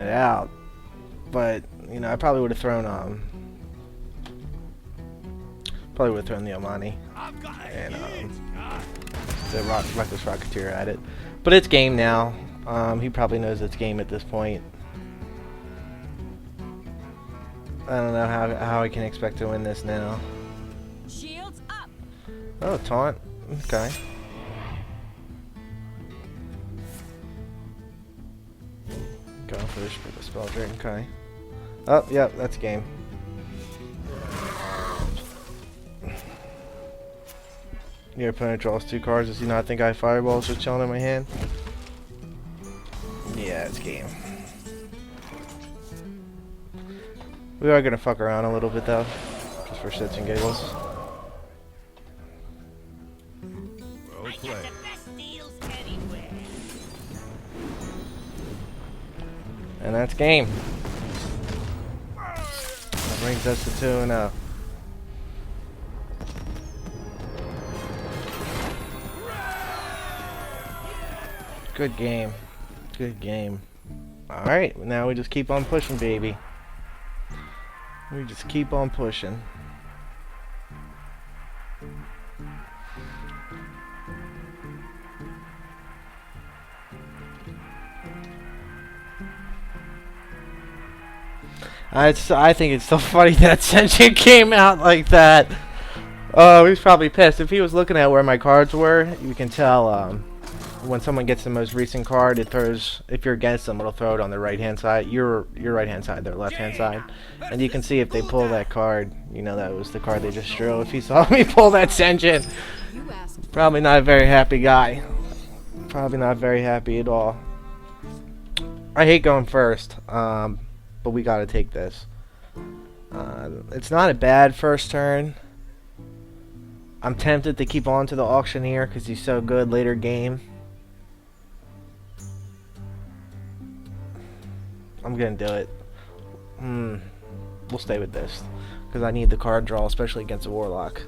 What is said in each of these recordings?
it out. But, you know, I probably would have thrown, the Omani. And, the Reckless Rocketeer at it. But it's game now. He probably knows it's game at this point. I don't know how I can expect to win this now. Shields up. Oh, taunt. Okay. Go first for the spell drink. Okay. Oh, yep, that's game. Your opponent draws 2 cards. Does he not think I have fireballs just chilling in my hand? Yeah, it's game. We are gonna fuck around a little bit though, just for shits and giggles. Well played. And that's game. That brings us to 2-0. Good game. Good game. Alright, now we just keep on pushing, baby. We just keep on pushing. I think it's so funny that Sentient came out like that. Oh, he's probably pissed. If he was looking at where my cards were, you can tell when someone gets the most recent card, it throws, if you're against them, it'll throw it on the right hand side, your right hand side, their left hand side. And you can see if they pull that card, you know that was the card they just drew. If he saw me pull that Sentient, probably not a very happy guy. Probably not very happy at all. I hate going first. But we gotta take this. It's not a bad first turn. I'm tempted to keep on to the Auctioneer because he's so good later game. I'm gonna do it. We'll stay with this because I need the card draw, especially against a Warlock.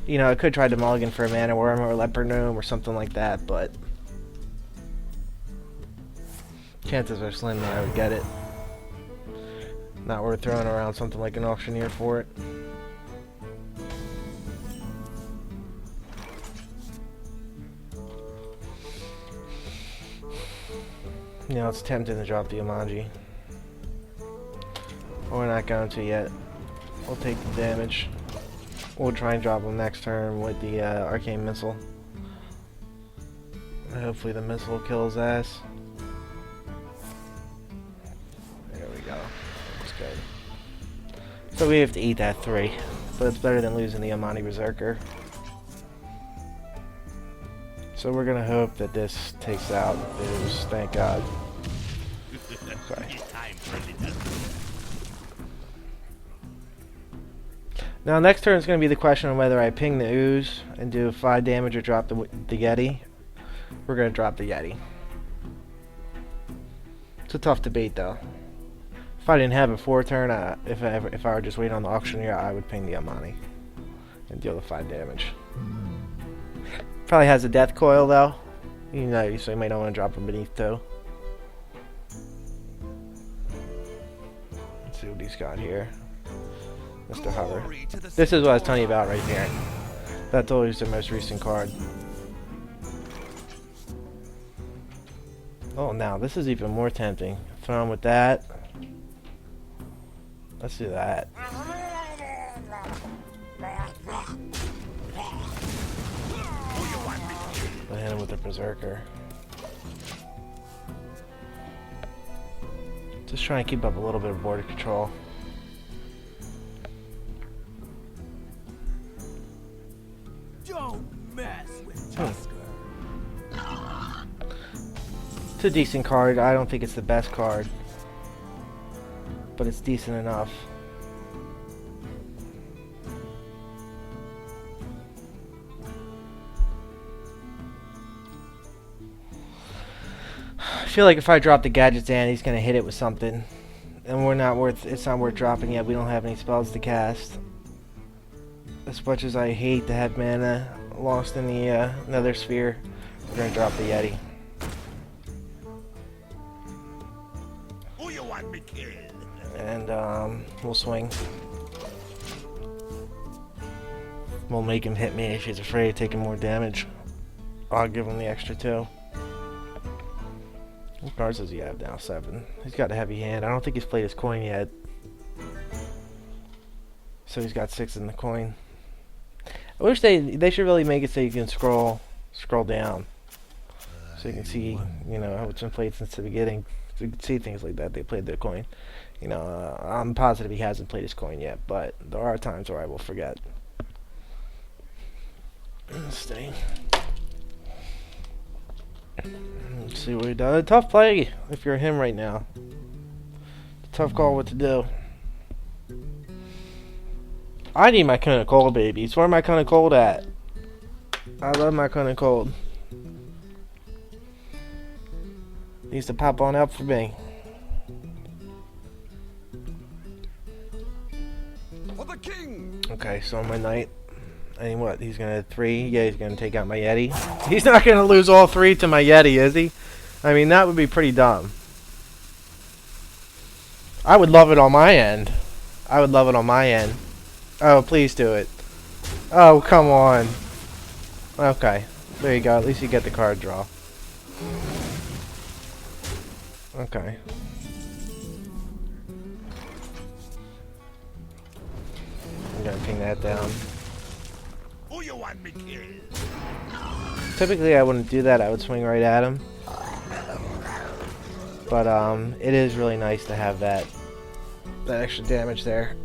You know, I could try to mulligan for a Mana Worm or a Leopard Gnome or something like that, but chances are slim that I would get it. Not worth throwing around something like an Auctioneer for it. You know, it's tempting to drop the Imanji. But we're not going to yet. We'll take the damage. We'll try and drop him next turn with the Arcane Missile. Hopefully the missile kills ass. There we go. That's good. So we have to eat that 3. But it's better than losing the Amani Berserker. So we're gonna hope that this takes out Ooze, thank God. Okay. Now next turn is going to be the question of whether I ping the Ooze and do 5 damage or drop the Yeti. We're going to drop the Yeti. It's a tough debate though. If I didn't have a 4 turn, if I were just waiting on the Auctioneer, I would ping the Amani and deal the 5 damage. Probably has a Death Coil though, you know, so you might not want to drop him beneath 2. Let's see what he's got here. Mr. Hover. This is what I was telling you about right here. That's always the most recent card. Oh, now this is even more tempting. Throw him with that. Let's do that. I'll hit him with the Berserker. Just trying to keep up a little bit of border control. Don't mess with Tusker. It's a decent card. I don't think it's the best card, but it's decent enough. I feel like if I drop the Gadget's Hand, he's gonna hit it with something, and it's not worth dropping yet. We don't have any spells to cast. As much as I hate to have mana lost in the Nether Sphere, We're gonna drop the Yeti. Who you want me killed? And we'll swing. We'll make him hit me if he's afraid of taking more damage. I'll give him the extra 2. What cards does he have now? 7. He's got a heavy hand. I don't think he's played his coin yet. So he's got 6 in the coin. I wish they should really make it so you can scroll down. So you can see, you know, how it's been played since the beginning. So you can see things like that. They played their coin. You know, I'm positive he hasn't played his coin yet, but there are times where I will forget. Stay. Let's see what he does. Tough play if you're him right now. Tough call what to do. I need my Cone of Cold babies. Where my Cone of Cold at? I love my Cone of Cold. Needs to pop on up for me. For the king! Okay, so on my knight. And what? He's gonna 3? Yeah, he's gonna take out my Yeti. He's not gonna lose all 3 to my Yeti, is he? I mean, that would be pretty dumb. I would love it on my end. I would love it on my end. Oh, please do it. Oh, come on. Okay. There you go. At least you get the card draw. Okay. I'm gonna ping that down. Who you want me killed? Typically I wouldn't do that. I would swing right at him. But it is really nice to have that extra damage there.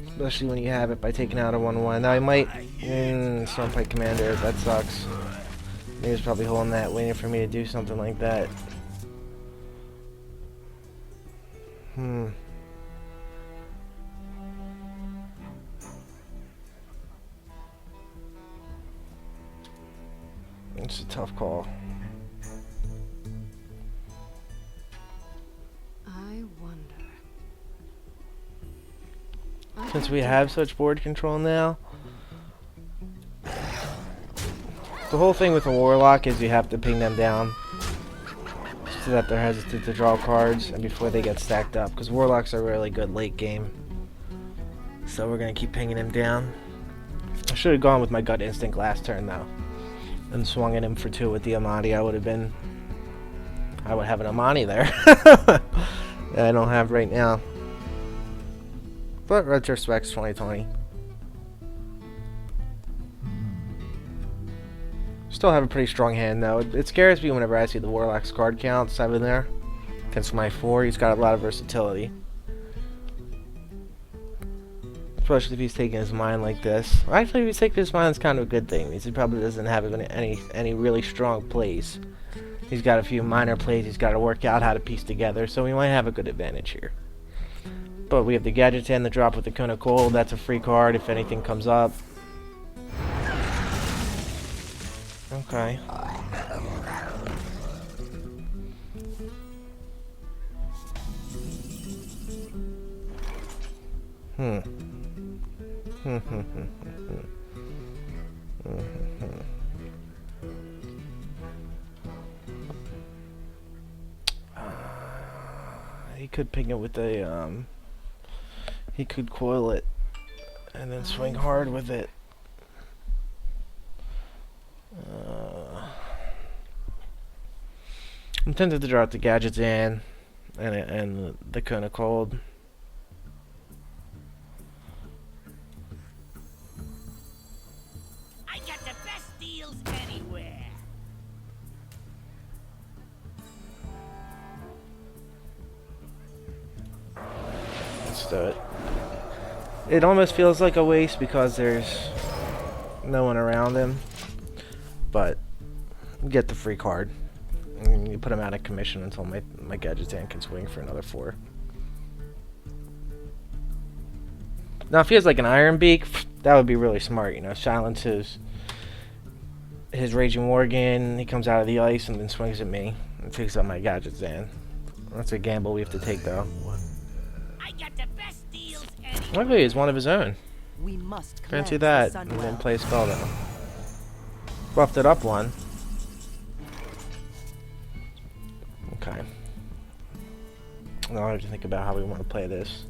Especially when you have it by taking out a 1/1. Now I might Stormpipe Commander. That sucks. He was probably holding that, waiting for me to do something like that. It's a tough call. I wonder. Since we have such board control now, the whole thing with a Warlock is you have to ping them down so that they're hesitant to draw cards and before they get stacked up, because Warlocks are really good late game. So we're going to keep pinging him down. I should have gone with my gut instinct last turn though and swung at him for 2 with the Amani. I would have an Amani there that I don't have right now. But retrospect's 2020. Still have a pretty strong hand though. It scares me whenever I see the Warlock's card count 7 there against my 4. He's got a lot of versatility, especially if he's taking his mind like this. Actually, if he's taking his mind, it's kind of a good thing because he probably doesn't have any really strong plays. He's got a few minor plays he's got to work out how to piece together, so we might have a good advantage here. But we have the Gadget and the drop with the Cone of Cold. That's a free card if anything comes up. Okay. He could ping it with a he could coil it and then swing hard with it. I'm tempted to draw out the Gadgets and the Cone of Cold. I got the best deals anywhere. Let's do it. It almost feels like a waste because there's no one around him, but you get the free card. And you put him out of commission until my Gadget can swing for another 4. Now if he has like an Iron Beak, that would be really smart, you know, silence his Raging Worgen, he comes out of the ice and then swings at me and takes out my Gadget. That's a gamble we have to take though. I got the best deals anywhere. Luckily he's one of his own. We must Fancy cleanse that the and Sunwell. then play a spell though. Buffed it up one. Okay. Now I have to think about how we want to play this.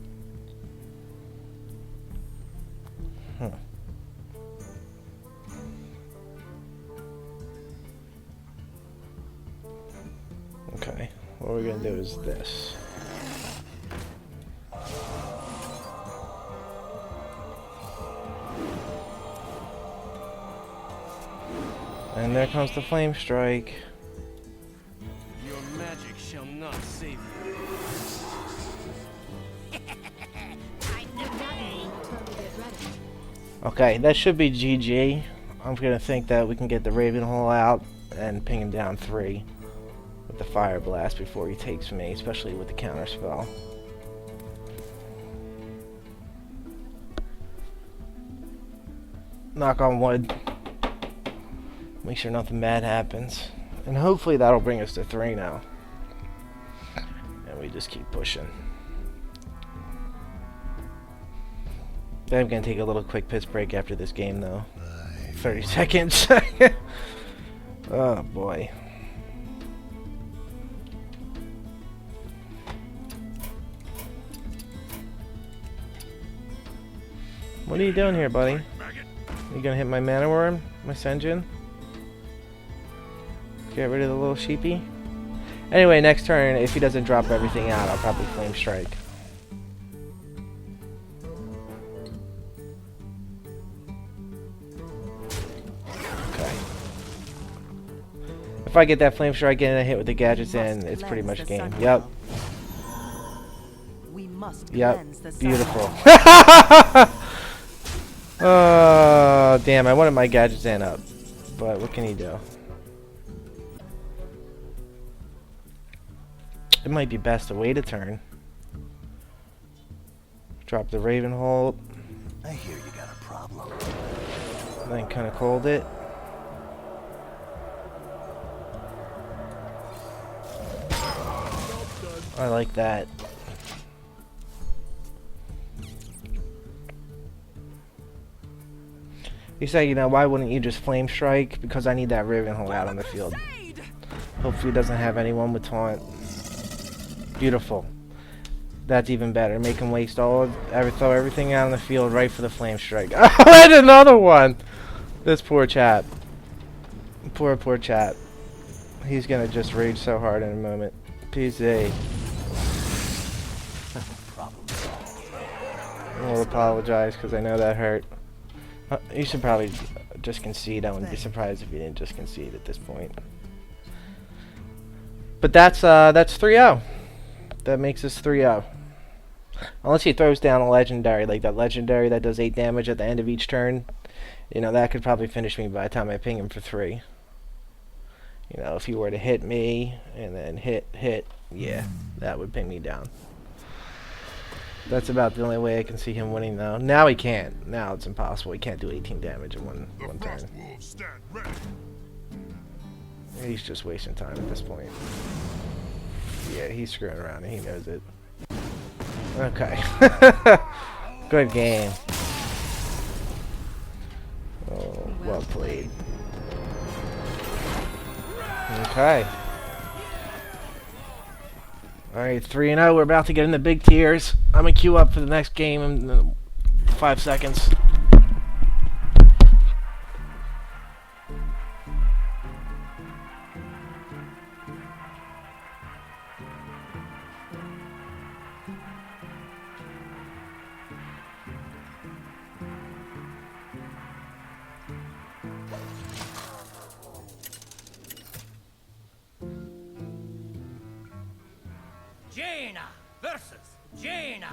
Okay, what we're gonna do is this. And there comes the flame strike. Your magic shall not save you. Okay, that should be GG. I'm gonna think that we can get the Raven Hole out and ping him down 3 with the Fire Blast before he takes me, especially with the counter spell. Knock on wood. Make sure nothing bad happens. And hopefully that'll bring us to 3 now. And we just keep pushing. I'm gonna take a little quick piss break after this game though. 30 seconds. Oh boy. What are you doing here, buddy? You gonna hit my mana worm? My Senjin? Get rid of the little sheepy? Anyway, next turn, if he doesn't drop everything out, I'll probably Flame Strike. Okay. If I get that Flame Strike in and a hit with the gadgets in, it's pretty much game. Yep. Yep. Beautiful. Oh, damn, I wanted my gadgets in up. But what can he do? It might be best to wait a turn. Drop the Raven Hold. I hear you got a problem. Then kind of cold it. I like that. You say, you know, why wouldn't you just Flame Strike? Because I need that Raven Hold out on the field. Hopefully he doesn't have anyone with taunt. Beautiful. That's even better. Make him waste throw everything out on the field right for the Flame Strike. Oh, and another one! This poor chap. Poor chap. He's gonna just rage so hard in a moment. PC. I'll apologize because I know that hurt. You should probably just concede. I wouldn't be surprised if you didn't just concede at this point. But that's 3-0. That makes us 3-0. Unless he throws down a legendary, like that legendary that does 8 damage at the end of each turn. You know, that could probably finish me by the time I ping him for 3. You know, if he were to hit me and then hit, yeah, that would ping me down. That's about the only way I can see him winning though. Now he can't. Now it's impossible. He can't do 18 damage in one turn. He's just wasting time at this point. Yeah, he's screwing around and he knows it. Okay. Good game. Oh, well played. Okay. Alright, 3-0. We're about to get in the big tiers. I'm going to queue up for the next game in 5 seconds. Jaina versus Jaina.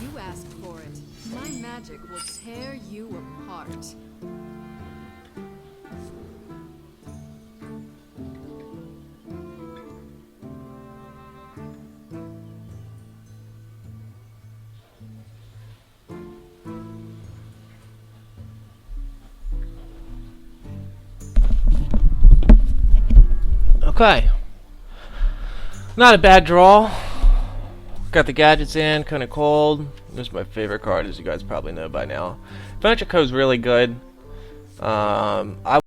You asked for it. My magic will tear you apart. Okay. Not a bad draw. Got the gadgets in, kind of cold. This is my favorite card, as you guys probably know by now. Financial Code's really good. I